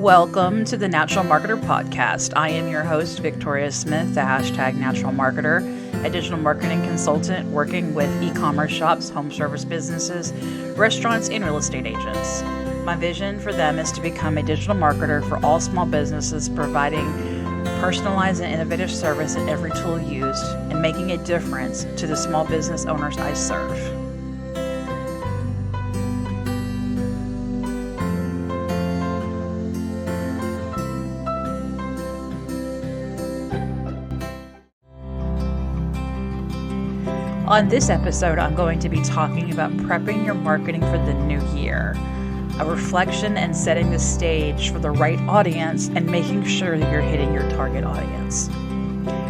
Welcome to the Natural Marketer Podcast. I am your host, Victoria Smith, the #Natural Marketer, a digital marketing consultant working with e-commerce shops, home service businesses, restaurants, and real estate agents. My vision for them is to become a digital marketer for all small businesses, providing personalized and innovative service in every tool used and making a difference to the small business owners I serve. On this episode, I'm going to be talking about prepping your marketing for the new year, a reflection and setting the stage for the right audience and making sure that you're hitting your target audience.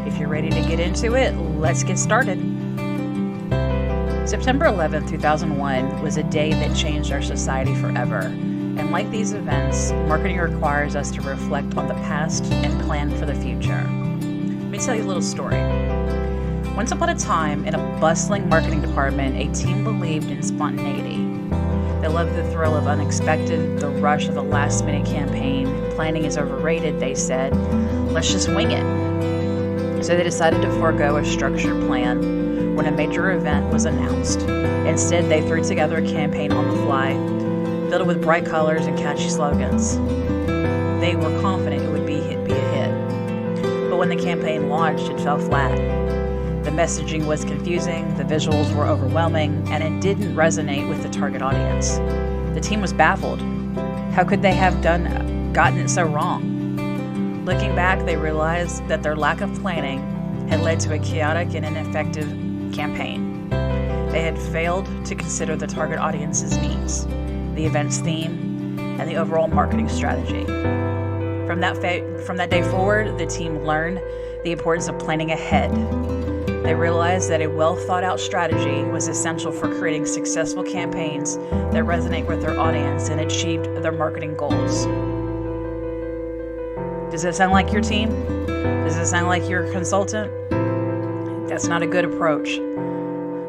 If you're ready to get into it, let's get started. September 11th, 2001 was a day that changed our society forever. And like these events, marketing requires us to reflect on the past and plan for the future. Let me tell you a little story. Once upon a time, in a bustling marketing department, a team believed in spontaneity. They loved the thrill of unexpected, the rush of the last-minute campaign. Planning is overrated, they said. Let's just wing it. So they decided to forego a structured plan when a major event was announced. Instead, they threw together a campaign on the fly, filled with bright colors and catchy slogans. They were confident it would be a hit. But when the campaign launched, it fell flat. The messaging was confusing, the visuals were overwhelming, and it didn't resonate with the target audience. The team was baffled. How could they have gotten it so wrong? Looking back, they realized that their lack of planning had led to a chaotic and ineffective campaign. They had failed to consider the target audience's needs, the event's theme, and the overall marketing strategy. From that day forward, the team learned the importance of planning ahead. They realized that a well-thought-out strategy was essential for creating successful campaigns that resonate with their audience and achieved their marketing goals. Does that sound like your team? Does it sound like your consultant? That's not a good approach.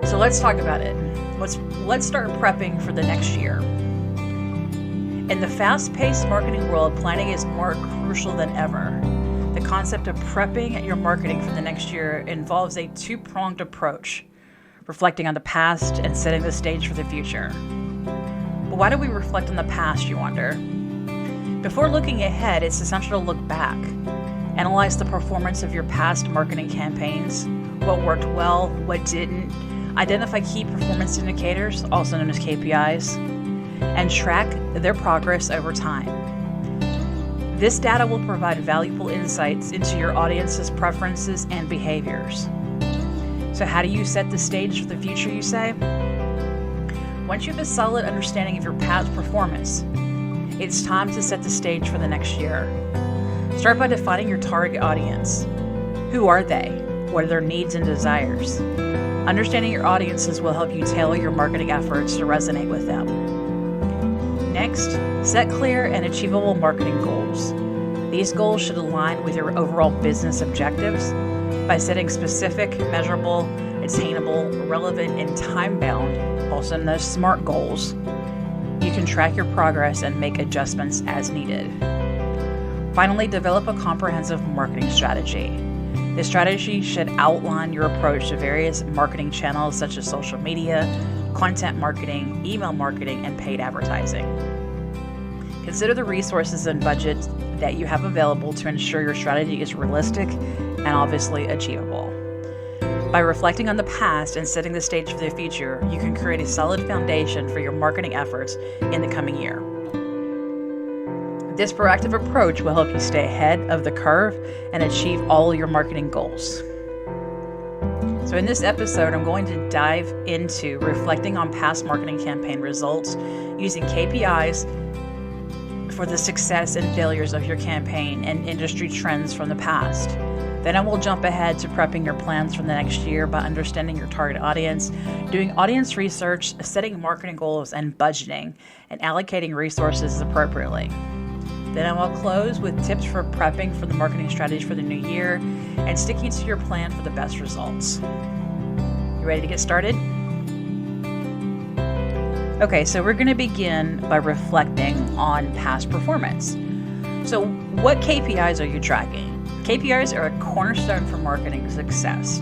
So let's talk about it. Let's start prepping for the next year. In the fast-paced marketing world, planning is more crucial than ever. The concept of prepping your marketing for the next year involves a two-pronged approach, reflecting on the past and setting the stage for the future. But why do we reflect on the past, you wonder? Before looking ahead, it's essential to look back. Analyze the performance of your past marketing campaigns, what worked well, what didn't, identify key performance indicators, also known as KPIs, and track their progress over time. This data will provide valuable insights into your audience's preferences and behaviors. So how do you set the stage for the future, you say? Once you have a solid understanding of your past performance, it's time to set the stage for the next year. Start by defining your target audience. Who are they? What are their needs and desires? Understanding your audiences will help you tailor your marketing efforts to resonate with them. Next, set clear and achievable marketing goals. These goals should align with your overall business objectives by setting specific, measurable, attainable, relevant, and time-bound, also known as SMART goals. You can track your progress and make adjustments as needed. Finally, develop a comprehensive marketing strategy. This strategy should outline your approach to various marketing channels such as social media, content marketing, email marketing, and paid advertising. Consider the resources and budgets that you have available to ensure your strategy is realistic and obviously achievable. By reflecting on the past and setting the stage for the future, you can create a solid foundation for your marketing efforts in the coming year. This proactive approach will help you stay ahead of the curve and achieve all your marketing goals. So in this episode, I'm going to dive into reflecting on past marketing campaign results using KPIs for the success and failures of your campaign and industry trends from the past. Then I will jump ahead to prepping your plans for the next year by understanding your target audience, doing audience research, setting marketing goals and budgeting, and allocating resources appropriately. Then I will close with tips for prepping for the marketing strategy for the new year and sticking to your plan for the best results. You ready to get started? Okay, so we're going to begin by reflecting on past performance. So what KPIs are you tracking? KPIs are a cornerstone for marketing success.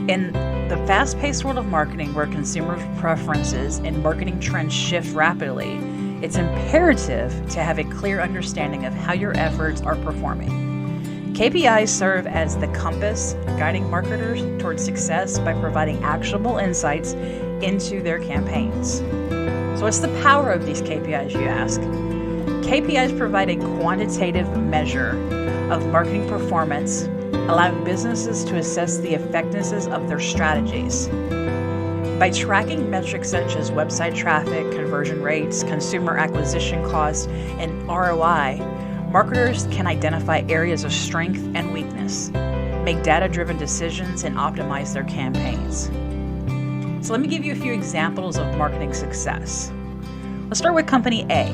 In the fast-paced world of marketing, where consumer preferences and marketing trends shift rapidly, it's imperative to have a clear understanding of how your efforts are performing. KPIs serve as the compass guiding marketers towards success by providing actionable insights into their campaigns. So what's the power of these KPIs, you ask? KPIs provide a quantitative measure of marketing performance, allowing businesses to assess the effectiveness of their strategies. By tracking metrics such as website traffic, conversion rates, consumer acquisition costs, and ROI, marketers can identify areas of strength and weakness, make data-driven decisions, and optimize their campaigns. So let me give you a few examples of marketing success. Let's start with Company A.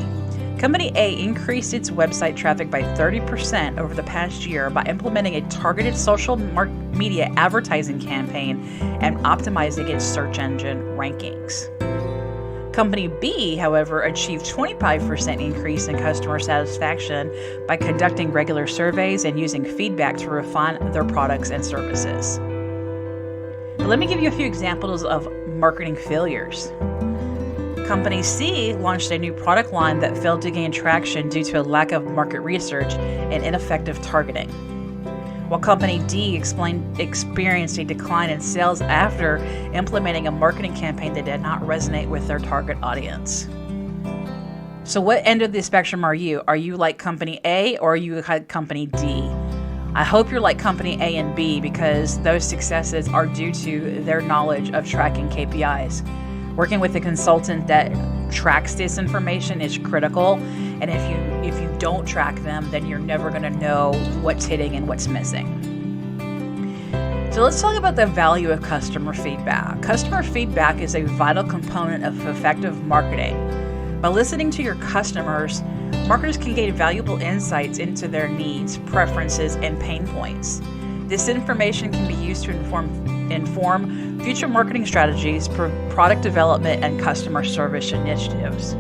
Company A increased its website traffic by 30% over the past year by implementing a targeted social media advertising campaign and optimizing its search engine rankings. Company B, however, achieved 25% increase in customer satisfaction by conducting regular surveys and using feedback to refine their products and services. But let me give you a few examples of marketing failures. Company C launched a new product line that failed to gain traction due to a lack of market research and ineffective targeting, while Company D experienced a decline in sales after implementing a marketing campaign that did not resonate with their target audience. So what end of the spectrum are you? Are you like Company A or are you like Company D? I hope you're like Company A and B, because those successes are due to their knowledge of tracking KPIs. Working with a consultant that tracks this information is critical, and if you don't track them, then you're never going to know what's hitting and what's missing. So let's talk about the value of customer feedback. Customer feedback is a vital component of effective marketing. By listening to your customers, marketers can gain valuable insights into their needs, preferences, and pain points. This information can be used to inform future marketing strategies, product development, and customer service initiatives.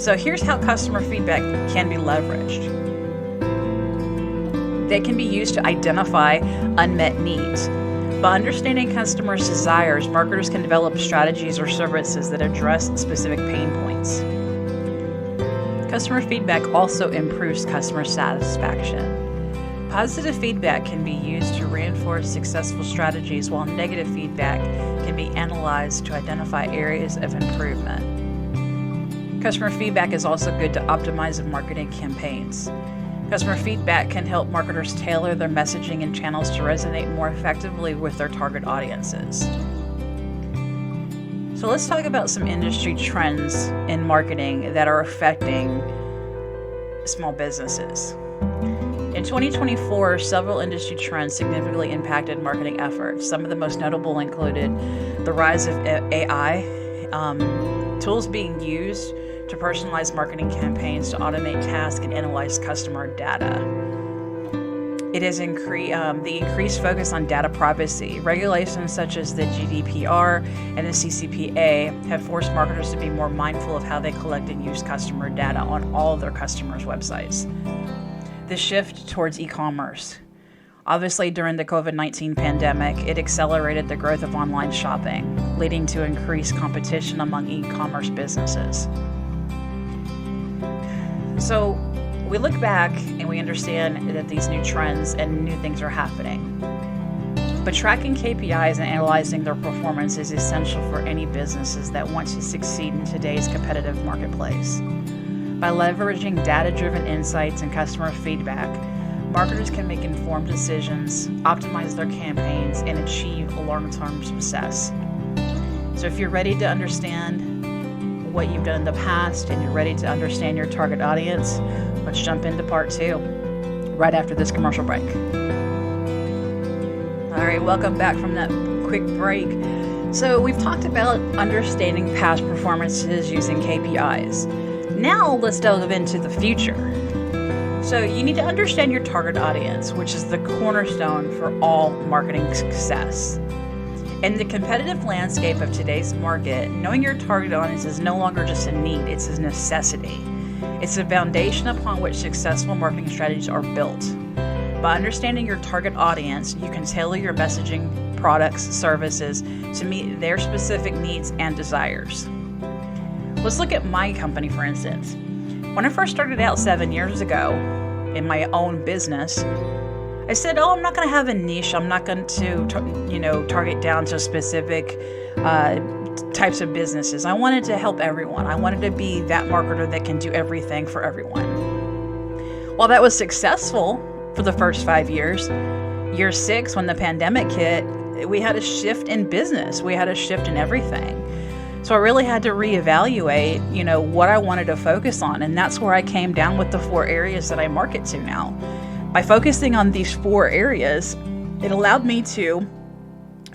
So here's how customer feedback can be leveraged. They can be used to identify unmet needs. By understanding customers' desires, marketers can develop strategies or services that address specific pain points. Customer feedback also improves customer satisfaction. Positive feedback can be used to reinforce successful strategies, while negative feedback can be analyzed to identify areas of improvement. Customer feedback is also good to optimize marketing campaigns. Customer feedback can help marketers tailor their messaging and channels to resonate more effectively with their target audiences. So let's talk about some industry trends in marketing that are affecting small businesses. In 2024, several industry trends significantly impacted marketing efforts. Some of the most notable included the rise of AI, tools being used to personalize marketing campaigns, to automate tasks, and analyze customer data. It is the increased focus on data privacy. Regulations such as the GDPR and the CCPA have forced marketers to be more mindful of how they collect and use customer data on all of their customers' websites. The shift towards e-commerce. Obviously, during the COVID-19 pandemic, it accelerated the growth of online shopping, leading to increased competition among e-commerce businesses. So we look back and we understand that these new trends and new things are happening. But tracking KPIs and analyzing their performance is essential for any businesses that want to succeed in today's competitive marketplace. By leveraging data-driven insights and customer feedback, marketers can make informed decisions, optimize their campaigns, and achieve long-term success. So if you're ready to understand what you've done in the past and you're ready to understand your target audience, let's jump into part 2 right after this commercial break. All right, welcome back from that quick break. So we've talked about understanding past performances using KPIs. Now let's delve into the future. So you need to understand your target audience, which is the cornerstone for all marketing success. In the competitive landscape of today's market, knowing your target audience is no longer just a need, it's a necessity. It's the foundation upon which successful marketing strategies are built. By understanding your target audience, you can tailor your messaging, products, services to meet their specific needs and desires. Let's look at my company, for instance. When I first started out 7 years ago in my own business, I said, I'm not going to have a niche. I'm not going to, target down to specific types of businesses. I wanted to help everyone. I wanted to be that marketer that can do everything for everyone. While that was successful for the first 5 years, year 6, when the pandemic hit, we had a shift in business. We had a shift in everything. So I really had to reevaluate, what I wanted to focus on. And that's where I came down with the 4 areas that I market to now. By focusing on these 4 areas, it allowed me to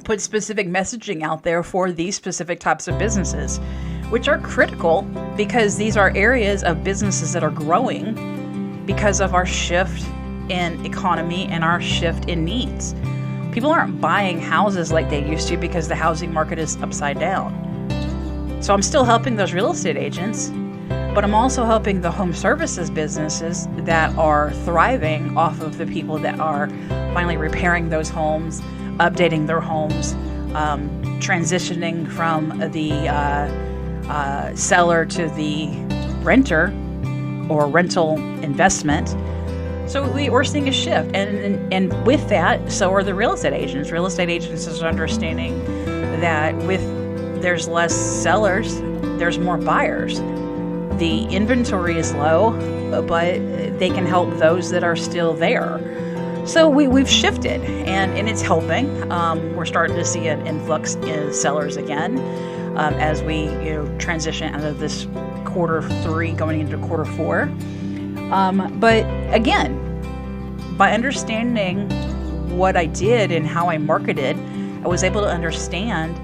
put specific messaging out there for these specific types of businesses, which are critical because these are areas of businesses that are growing because of our shift in economy and our shift in needs. People aren't buying houses like they used to because the housing market is upside down. So I'm still helping those real estate agents, but I'm also helping the home services businesses that are thriving off of the people that are finally repairing those homes, updating their homes, transitioning from the seller to the renter or rental investment. So we're seeing a shift, and with that, so are the real estate agents. Real estate agents is understanding that there's less sellers, there's more buyers. The inventory is low, but they can help those that are still there. So we've shifted, and it's helping. We're starting to see an influx in sellers again as we transition out of this quarter 3 going into quarter 4. But again, by understanding what I did and how I marketed, I was able to understand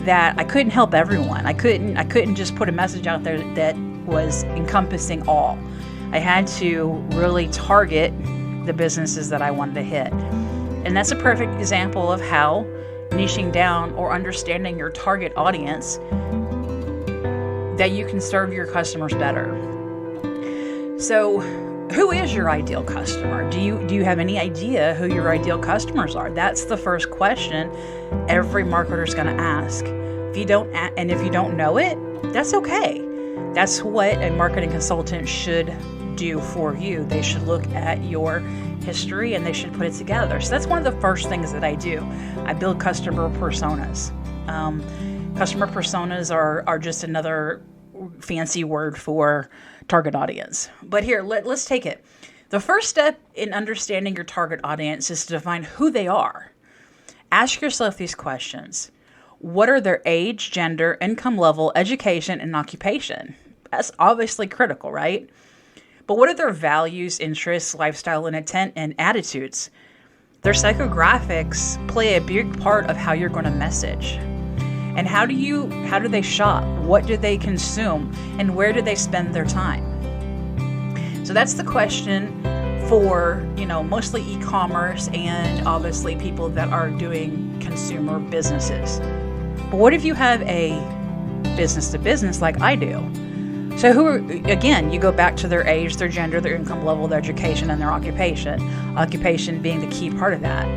that I couldn't help everyone. I couldn't just put a message out there that was encompassing all. I had to really target the businesses that I wanted to hit. And that's a perfect example of how niching down or understanding your target audience, that you can serve your customers better. So who is your ideal customer? Do you have any idea who your ideal customers are? That's the first question every marketer is going to ask. If you don't know it, that's okay. That's what a marketing consultant should do for you. They should look at your history and they should put it together. So that's one of the first things that I do. I build customer personas. Customer personas are just another fancy word for target audience. But here, let's take it. The first step in understanding your target audience is to define who they are. Ask yourself these questions. What are their age, gender, income level, education, and occupation? That's obviously critical, right? But what are their values, interests, lifestyle, and intent and attitudes? Their psychographics play a big part of how you're going to message. And how do they shop? What do they consume? And where do they spend their time? So that's the question for, mostly e-commerce and obviously people that are doing consumer businesses. But what if you have a business to business like I do? So again, you go back to their age, their gender, their income level, their education, and their occupation. Occupation being the key part of that.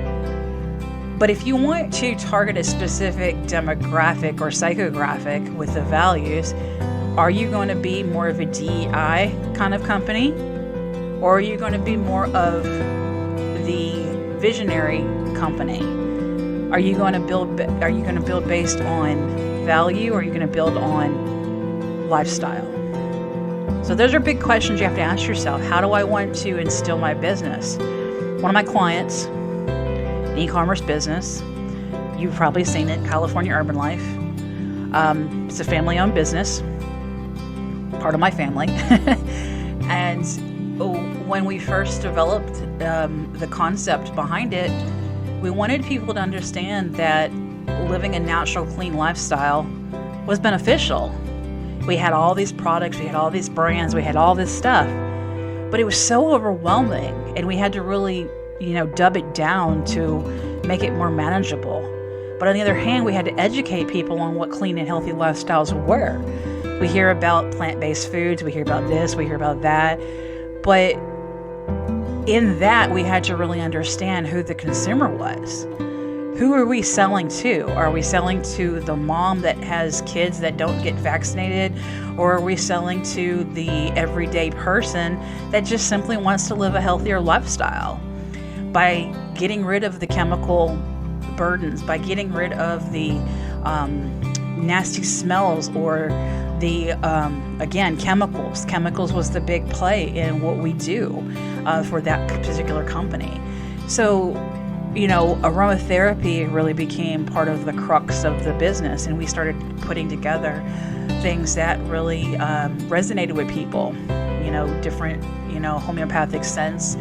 But if you want to target a specific demographic or psychographic with the values, are you going to be more of a DEI kind of company? Or are you going to be more of the visionary company? Are you going to build based on value, or are you going to build on lifestyle? So those are big questions you have to ask yourself. How do I want to instill my business? One of my clients, an e-commerce business, you've probably seen it, California Urban Life. It's a family-owned business, part of my family. And when we first developed the concept behind it, we wanted people to understand that living a natural, clean lifestyle was beneficial. We had all these products, we had all these brands, we had all this stuff, but it was so overwhelming, and we had to really, dub it down to make it more manageable. But on the other hand, we had to educate people on what clean and healthy lifestyles were. We hear about plant-based foods, we hear about this, we hear about that, but in that we had to really understand who the consumer was. Who are we selling to? Are we selling to the mom that has kids that don't get vaccinated? Or are we selling to the everyday person that just simply wants to live a healthier lifestyle? By getting rid of the chemical burdens, by getting rid of the nasty smells, or the, again, chemicals. Chemicals was the big play in what we do for that particular company. So, aromatherapy really became part of the crux of the business, and we started putting together things that really resonated with people. Different, homeopathic scents,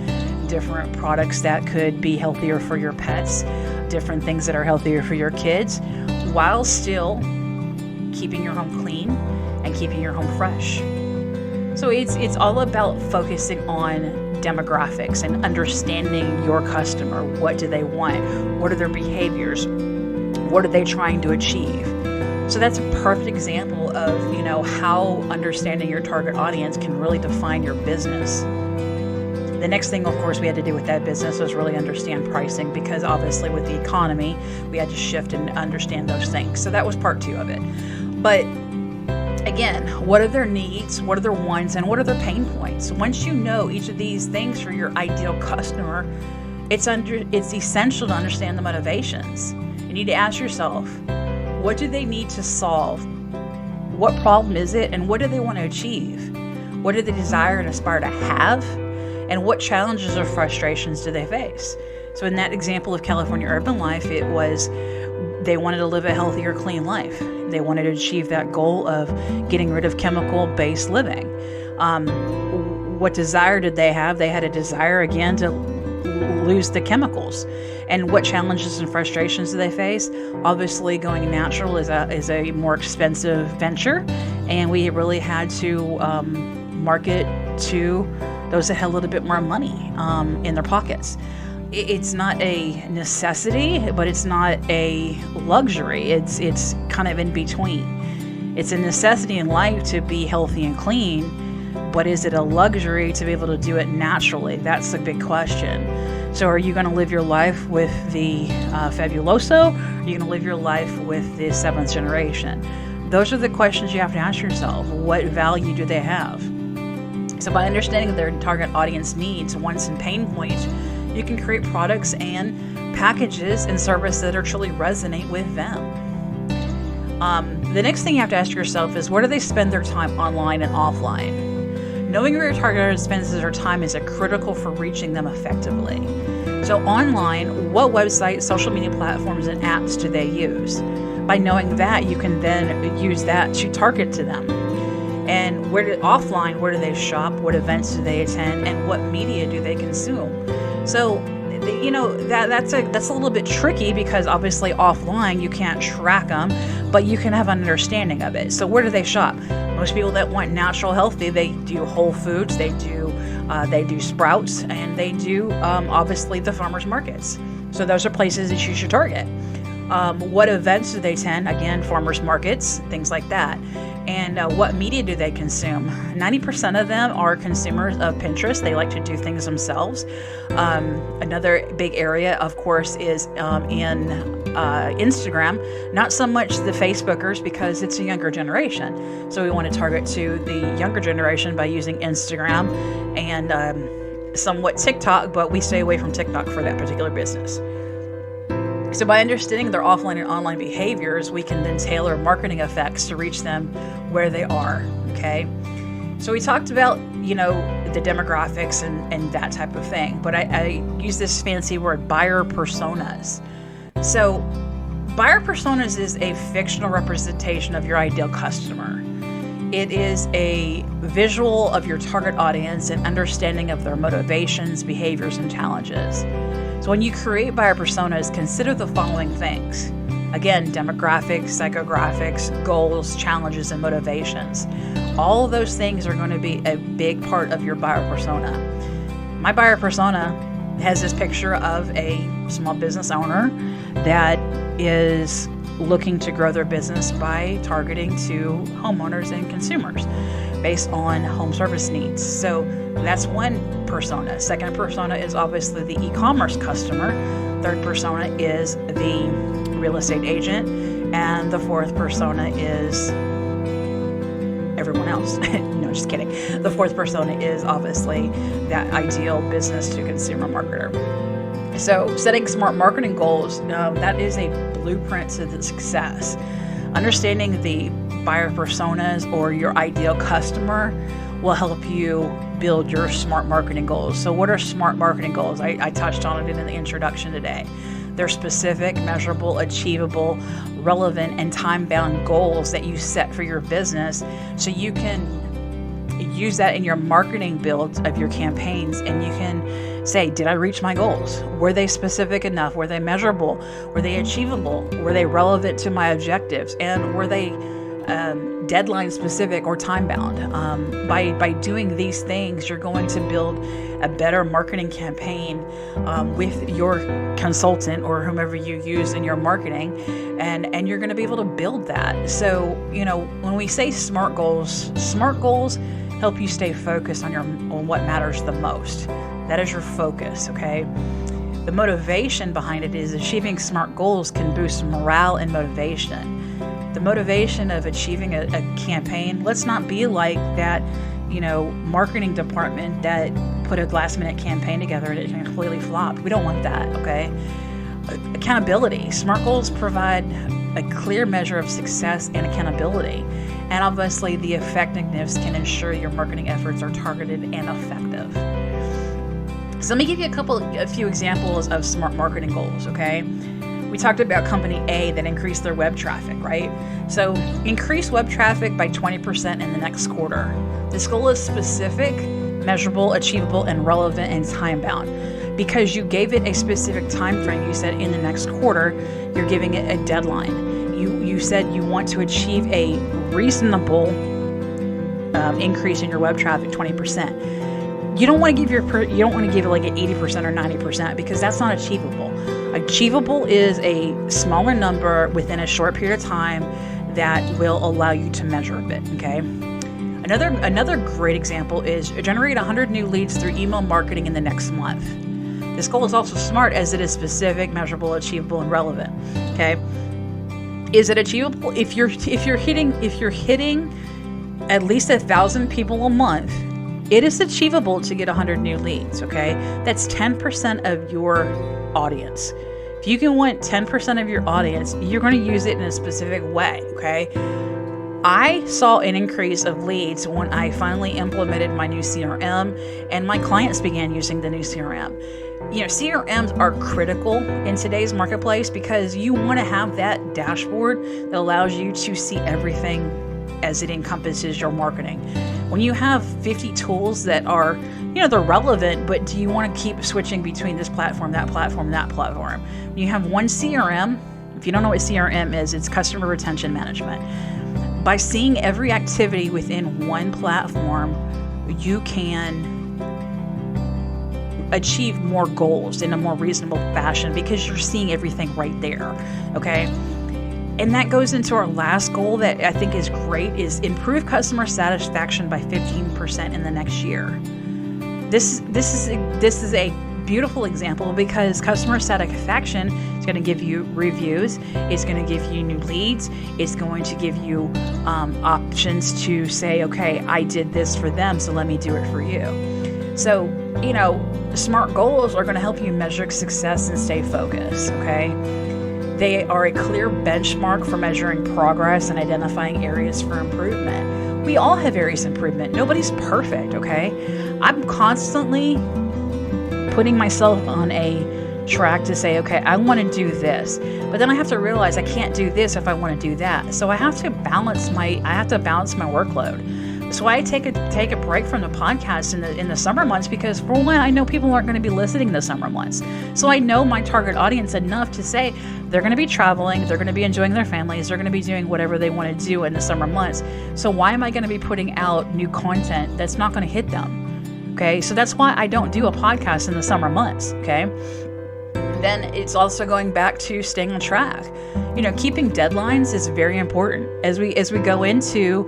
different products that could be healthier for your pets, different things that are healthier for your kids, while still keeping your home clean and keeping your home fresh. So it's all about focusing on demographics and understanding your customer. What do they want? What are their behaviors? What are they trying to achieve? So that's a perfect example of, how understanding your target audience can really define your business. The next thing, of course, we had to do with that business was really understand pricing, because obviously with the economy, we had to shift and understand those things. So that was part 2 of it. But again, what are their needs, what are their wants, and what are their pain points? Once you know each of these things for your ideal customer, it's essential to understand the motivations. You need to ask yourself, what do they need to solve? What problem is it, and what do they want to achieve? What do they desire and aspire to have? And what challenges or frustrations do they face? So in that example of California Urban Life, it was they wanted to live a healthier, clean life. They wanted to achieve that goal of getting rid of chemical-based living. What desire did they have? They had a desire, again, to lose the chemicals. And what challenges and frustrations do they face? Obviously, going natural is a more expensive venture, and we really had to market to those that had a little bit more money in their pockets. It's not a necessity, but it's not a luxury. It's kind of in between. It's a necessity in life to be healthy and clean, but is it a luxury to be able to do it naturally? That's the big question. So are you going to live your life with the Fabuloso? Or are you going to live your life with the 7th generation? Those are the questions you have to ask yourself. What value do they have? So by understanding their target audience needs, wants, and pain points, you can create products and packages and services that are truly resonate with them. The next thing you have to ask yourself is, where do they spend their time online and offline? Knowing where your target audience spends their time is critical for reaching them effectively. So online, what websites, social media platforms, and apps do they use? By knowing that, you can then use that to target to them. And offline, where do they shop? What events do they attend? And what media do they consume? So, that's a little bit tricky, because obviously offline you can't track them, but you can have an understanding of it. So where do they shop? Most people that want natural, healthy, they do Whole Foods, they do Sprouts, and they do obviously the farmers markets. So those are places that you should target. What events do they attend? Again, farmers markets, things like that. And what media do they consume? 90% of them are consumers of Pinterest. They like to do things themselves. Another big area, of course, is in Instagram. Not so much the Facebookers, because it's a younger generation. So we want to target to the younger generation by using Instagram and somewhat TikTok, but we stay away from TikTok for that particular business. So by understanding their offline and online behaviors, we can then tailor marketing effects to reach them where they are, okay? So we talked about, the demographics and that type of thing, but I use this fancy word, buyer personas. So buyer personas is a fictional representation of your ideal customer. It is a visual of your target audience and understanding of their motivations, behaviors, and challenges. So when you create buyer personas, consider the following things. Again, demographics, psychographics, goals, challenges, and motivations. All of those things are going to be a big part of your buyer persona. My buyer persona has this picture of a small business owner that is looking to grow their business by targeting to homeowners and consumers based on home service needs. So that's one persona. Second persona is obviously the e-commerce customer. Third persona is the real estate agent. And the fourth persona is everyone else. No, just kidding. The fourth persona is obviously that ideal business to consumer marketer. So setting smart marketing goals, that is a blueprint to the success. Understanding the buyer personas or your ideal customer will help you build your smart marketing goals. So what are smart marketing goals? I touched on it in the introduction today. They're specific, measurable, achievable, relevant, and time-bound goals that you set for your business so you can use that in your marketing builds of your campaigns, and you can say, did I reach my goals? Were they specific enough? Were they measurable? Were they achievable? Were they relevant to my objectives? And were they deadline specific or time bound? By doing these things, you're going to build a better marketing campaign with your consultant or whomever you use in your marketing, and you're going to be able to build that. So, when we say smart goals help you stay focused on what matters the most. That is your focus, okay? The motivation behind it is achieving smart goals can boost morale and motivation. The motivation of achieving a campaign, let's not be like that, marketing department that put a last minute campaign together and it completely flopped. We don't want that, okay? Accountability. Smart goals provide a clear measure of success and accountability. And obviously the effectiveness can ensure your marketing efforts are targeted and effective. So let me give you a few examples of smart marketing goals, okay? We talked about company A that increased their web traffic, right? So increase web traffic by 20% in the next quarter. This goal is specific, measurable, achievable, and relevant and time-bound. Because you gave it a specific time frame, you said in the next quarter, you're giving it a deadline. You said you want to achieve a reasonable increase in your web traffic, 20%. You don't want to give it like an 80% or 90% because that's not achievable. Achievable is a smaller number within a short period of time that will allow you to measure a bit, okay? Another great example is generate 100 new leads through email marketing in the next month. This goal is also smart as it is specific, measurable, achievable, and relevant, okay? Is it achievable? If you're hitting at least 1,000 people a month, it is achievable to get 100 new leads, okay? That's 10% of your audience. If you can want 10% of your audience, you're going to use it in a specific way, okay? I saw an increase of leads when I finally implemented my new CRM and my clients began using the new CRM. CRMs are critical in today's marketplace because you want to have that dashboard that allows you to see everything as it encompasses your marketing. When you have 50 tools that are, they're relevant, but do you want to keep switching between this platform, that platform, that platform? When you have one CRM, if you don't know what CRM is, it's customer retention management. By seeing every activity within one platform, you can achieve more goals in a more reasonable fashion because you're seeing everything right there, okay? And that goes into our last goal that I think is great, is improve customer satisfaction by 15% in the next year. This is a beautiful example because customer satisfaction is going to give you reviews, it's going to give you new leads, it's going to give you options to say, okay, I did this for them, so let me do it for you. So, smart goals are going to help you measure success and stay focused, okay? They are a clear benchmark for measuring progress and identifying areas for improvement. We all have areas of improvement. Nobody's perfect, okay? I'm constantly putting myself on a track to say, okay, I want to do this, but then I have to realize I can't do this if I want to do that. So I have to balance my workload. So I take a break from the podcast in the summer months because, for one, I know people aren't going to be listening in the summer months. So I know my target audience enough to say they're going to be traveling, they're going to be enjoying their families, they're going to be doing whatever they want to do in the summer months. So why am I going to be putting out new content that's not going to hit them? Okay, so that's why I don't do a podcast in the summer months, okay? Then it's also going back to staying on track. Keeping deadlines is very important. As we go into,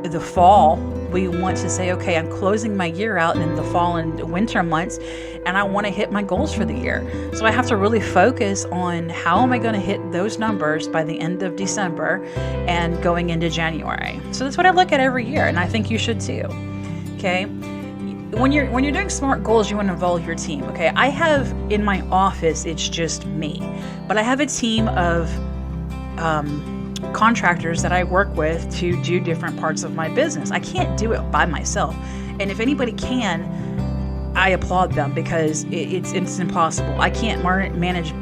the fall, we want to say, okay, I'm closing my year out in the fall and winter months, and I want to hit my goals for the year. So I have to really focus on how am I going to hit those numbers by the end of December and going into January. So that's what I look at every year, and I think you should too. Okay. When you're doing SMART goals, you want to involve your team. Okay. I have in my office, it's just me, but I have a team of, contractors that I work with to do different parts of my business. I can't do it by myself. And if anybody can, I applaud them, because it's impossible. I can't manage,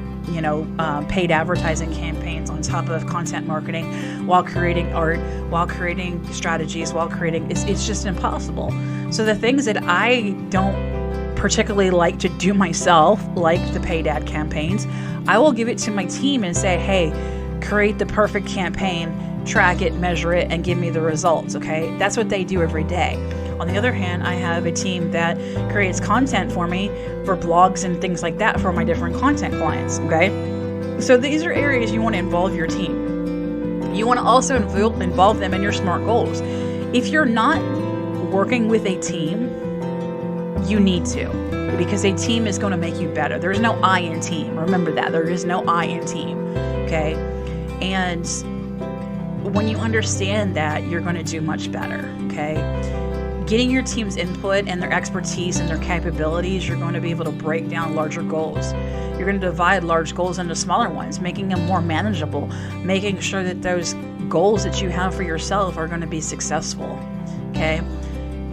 paid advertising campaigns on top of content marketing while creating art, while creating strategies, it's just impossible. So the things that I don't particularly like to do myself, like the paid ad campaigns, I will give it to my team and say, hey, create the perfect campaign, track it, measure it, and give me the results, okay? That's what they do every day. On the other hand, I have a team that creates content for me for blogs and things like that for my different content clients, okay? So these are areas you want to involve your team. You want to also involve them in your SMART goals. If you're not working with a team, you need to, because a team is going to make you better. There's no I in team. Remember that. There is no I in team, okay? And when you understand that, you're going to do much better, okay? Getting your team's input and their expertise and their capabilities, you're going to be able to break down larger goals. You're going to divide large goals into smaller ones, making them more manageable, making sure that those goals that you have for yourself are going to be successful, okay?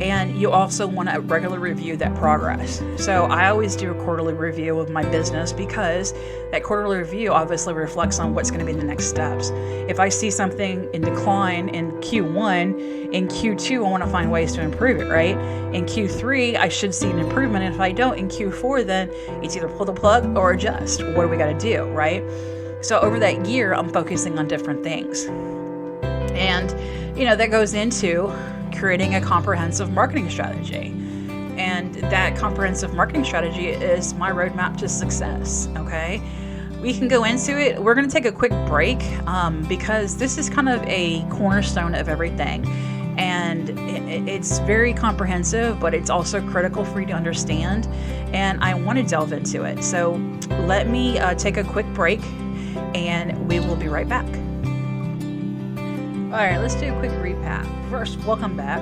And you also want to regularly review that progress. So I always do a quarterly review of my business, because that quarterly review obviously reflects on what's going to be the next steps. If I see something in decline in Q1, in Q2, I want to find ways to improve it, right? In Q3, I should see an improvement. And if I don't, in Q4, then it's either pull the plug or adjust. What do we got to do, right? So over that year, I'm focusing on different things. And, that goes into creating a comprehensive marketing strategy. And that comprehensive marketing strategy is my roadmap to success, okay? We can go into it. We're going to take a quick break because this is kind of a cornerstone of everything. And it's very comprehensive, but it's also critical for you to understand. And I want to delve into it. So let me take a quick break, and we will be right back. All right, let's do a quick recap. First, welcome back.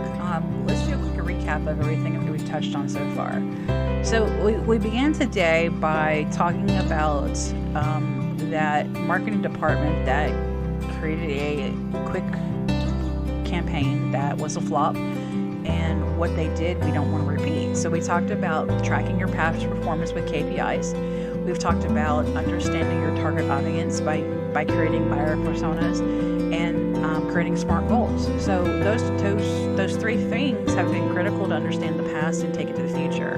Let's do a quick recap of everything that we've touched on so far. So we began today by talking about that marketing department that created a quick campaign that was a flop, and what they did we don't want to repeat. So we talked about tracking your past performance with KPIs. We've talked about understanding your target audience by creating buyer personas and creating SMART goals. So those three things have been critical to understand the past and take it to the future.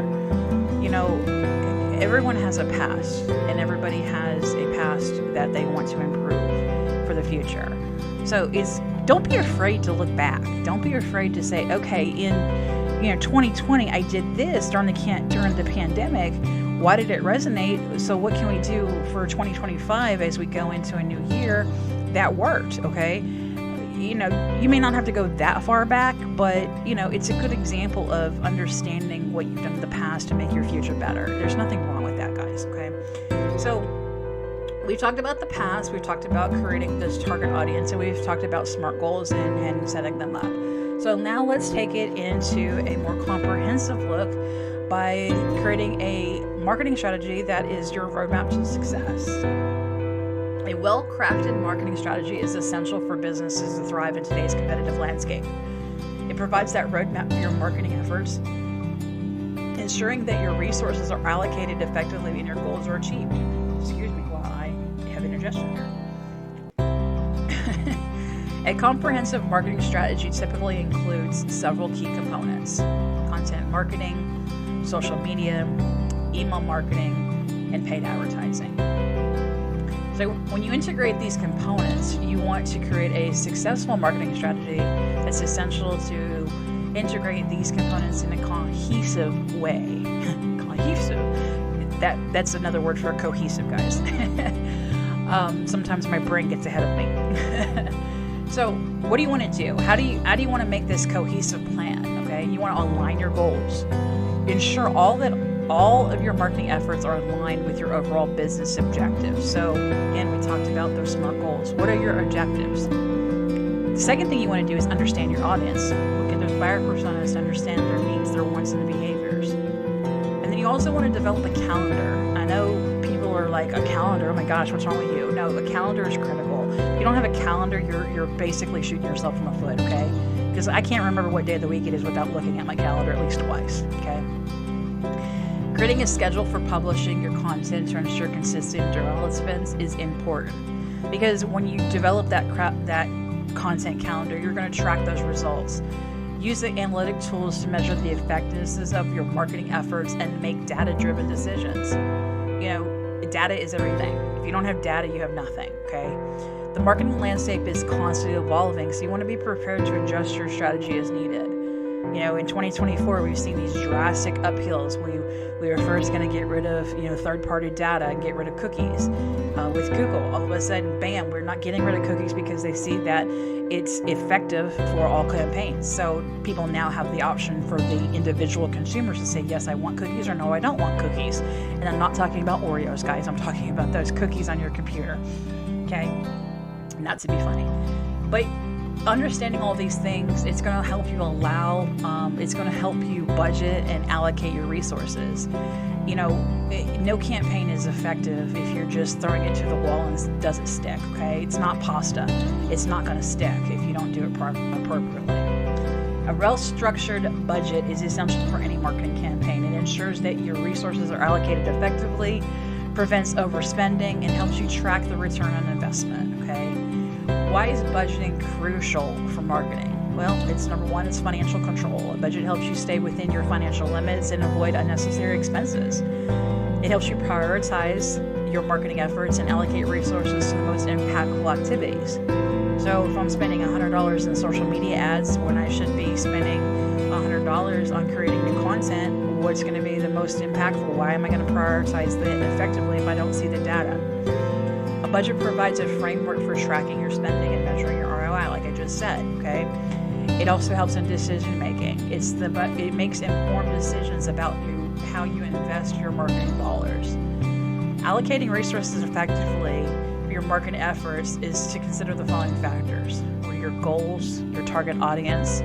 Everyone has a past, and everybody has a past that they want to improve for the future. So don't be afraid to look back. Don't be afraid to say, okay, in 2020 I did this during the pandemic. Why did it resonate? So what can we do for 2025 as we go into a new year that worked, okay? You may not have to go that far back, but, it's a good example of understanding what you've done in the past to make your future better. There's nothing wrong with that, guys, okay? So we've talked about the past, we've talked about creating this target audience, and we've talked about SMART goals and setting them up. So now let's take it into a more comprehensive look by creating a marketing strategy that is your roadmap to success. A well-crafted marketing strategy is essential for businesses to thrive in today's competitive landscape. It provides that roadmap for your marketing efforts, ensuring that your resources are allocated effectively and your goals are achieved. Excuse me while I have indigestion here. A comprehensive marketing strategy typically includes several key components: content marketing, social media, email marketing, and paid advertising. So when you integrate these components, you want to create a successful marketing strategy that's essential to integrate these components in a cohesive way. That's another word for cohesive, guys. Sometimes my brain gets ahead of me. So what do you want to do? How do you want to make this cohesive plan? Okay, you want to align your goals. Ensure all of your marketing efforts are aligned with your overall business objectives. So again, we talked about those SMART goals. What are your objectives? The second thing you want to do is understand your audience. Look at those buyer personas to understand their needs, their wants, and behaviors. And then you also want to develop a calendar. I know people are like, a calendar? Oh my gosh, what's wrong with you? No, a calendar is critical. If you don't have a calendar, you're basically shooting yourself in the foot, okay? Because I can't remember what day of the week it is without looking at my calendar at least twice, okay? Creating a schedule for publishing your content to ensure consistent developments is important. Because when you develop that content calendar, you're going to track those results. Use the analytic tools to measure the effectiveness of your marketing efforts and make data-driven decisions. Data is everything. If you don't have data, you have nothing, okay? The marketing landscape is constantly evolving, so you want to be prepared to adjust your strategy as needed. In 2024, we've seen these drastic uphills. We were first going to get rid of, third-party data and get rid of cookies. With Google, all of a sudden, bam, we're not getting rid of cookies because they see that it's effective for all campaigns. So people now have the option for the individual consumers to say, yes, I want cookies, or no, I don't want cookies. And I'm not talking about Oreos, guys. I'm talking about those cookies on your computer. Okay? Not to be funny. But understanding all these things, it's going to help you it's going to help you budget and allocate your resources. No campaign is effective if you're just throwing it to the wall and it doesn't stick, okay? It's not pasta. It's not going to stick if you don't do it appropriately. A well-structured budget is essential for any marketing campaign. It ensures that your resources are allocated effectively, prevents overspending, and helps you track the return on investment, okay? Why is budgeting crucial for marketing? Well, it's number one, it's financial control. A budget helps you stay within your financial limits and avoid unnecessary expenses. It helps you prioritize your marketing efforts and allocate resources to the most impactful activities. So if I'm spending $100 in social media ads when I should be spending $100 on creating new content, what's going to be the most impactful? Why am I going to prioritize that effectively if I don't see the data? A budget provides a framework for tracking your spending and measuring your ROI, like I just said, okay? It also helps in decision making. It makes informed decisions about how you invest your marketing dollars. Allocating resources effectively for your marketing efforts is to consider the following factors: what are your goals, your target audience,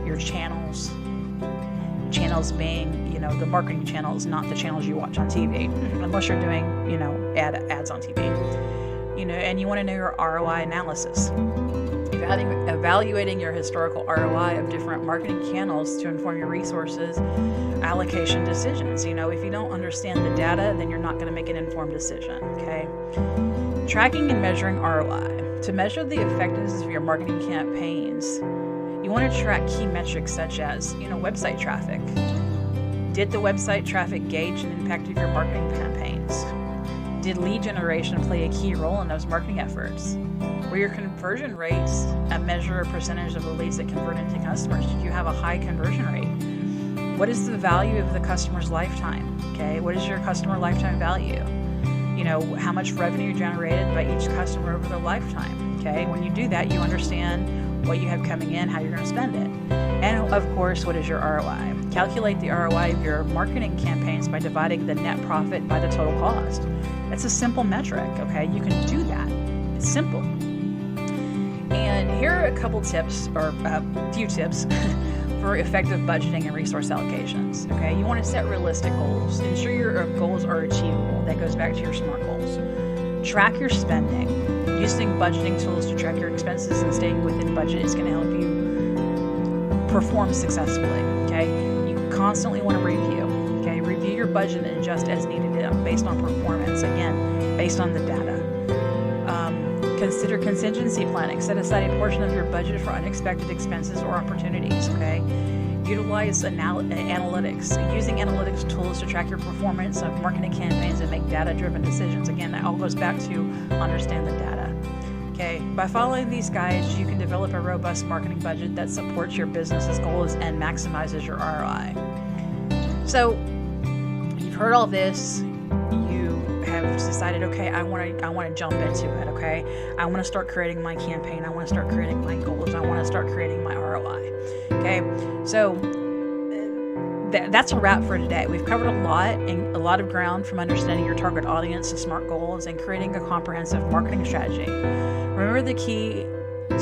your channels. Channels being, the marketing channels, not the channels you watch on TV, unless you're doing, ads on TV. And you want to know your ROI analysis. Evaluating your historical ROI of different marketing channels to inform your resources allocation decisions. If you don't understand the data, then you're not going to make an informed decision, okay? Tracking and measuring ROI. To measure the effectiveness of your marketing campaigns, you want to track key metrics such as, website traffic. Did the website traffic gauge and impacted your marketing campaigns? Did lead generation play a key role in those marketing efforts? Were your conversion rates a measure or percentage of the leads that convert into customers? Did you have a high conversion rate? What is the value of the customer's lifetime? Okay, what is your customer lifetime value? How much revenue generated by each customer over their lifetime? Okay, when you do that, you understand what you have coming in, how you're going to spend it. And of course, what is your ROI? Calculate the ROI of your marketing campaigns by dividing the net profit by the total cost. That's a simple metric, okay? You can do that. It's simple. And here are a couple tips, or a few tips, for effective budgeting and resource allocations, okay? You want to set realistic goals. Ensure your goals are achievable. That goes back to your SMART goals. Track your spending. Using budgeting tools to track your expenses and staying within budget is going to help you perform successfully, okay? You constantly want to review, okay? Review your budget and adjust as needed based on performance, again, based on the data. Consider contingency planning. Set aside a portion of your budget for unexpected expenses or opportunities, okay? Utilize analytics. Using analytics tools to track your performance of marketing campaigns and make data-driven decisions. Again, that all goes back to understand the data. Okay, by following these guides, you can develop a robust marketing budget that supports your business's goals and maximizes your ROI. So, you've heard all this. you have decided, okay, I want to jump into it. Okay, I want to start creating my campaign. I want to start creating my goals. I want to start creating my ROI. Okay, so that's a wrap for today. We've covered a lot of ground, from understanding your target audience to SMART goals and creating a comprehensive marketing strategy. Remember, the key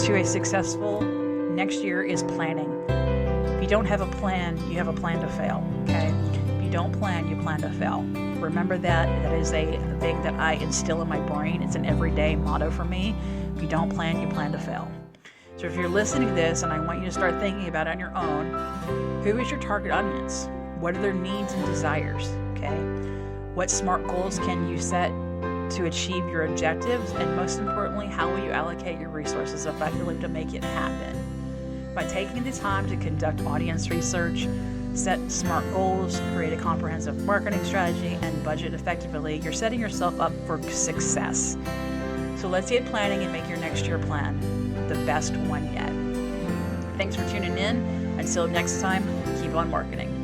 to a successful next year is planning. If you don't have a plan, you have a plan to fail. Okay, if you don't plan, you plan to fail. Remember that. That is a thing that I instill in my brain. It's an everyday motto for me. If you don't plan, you plan to fail. So if you're listening to this, and I want you to start thinking about it on your own, who is your target audience? What are their needs and desires? Okay, what SMART goals can you set to achieve your objectives? And most importantly, how will you allocate your resources effectively to make it happen? By taking the time to conduct audience research, set SMART goals, create a comprehensive marketing strategy, and budget effectively, you're setting yourself up for success. So let's get planning and make your next year plan the best one yet. Thanks for tuning in. Until next time, keep on marketing.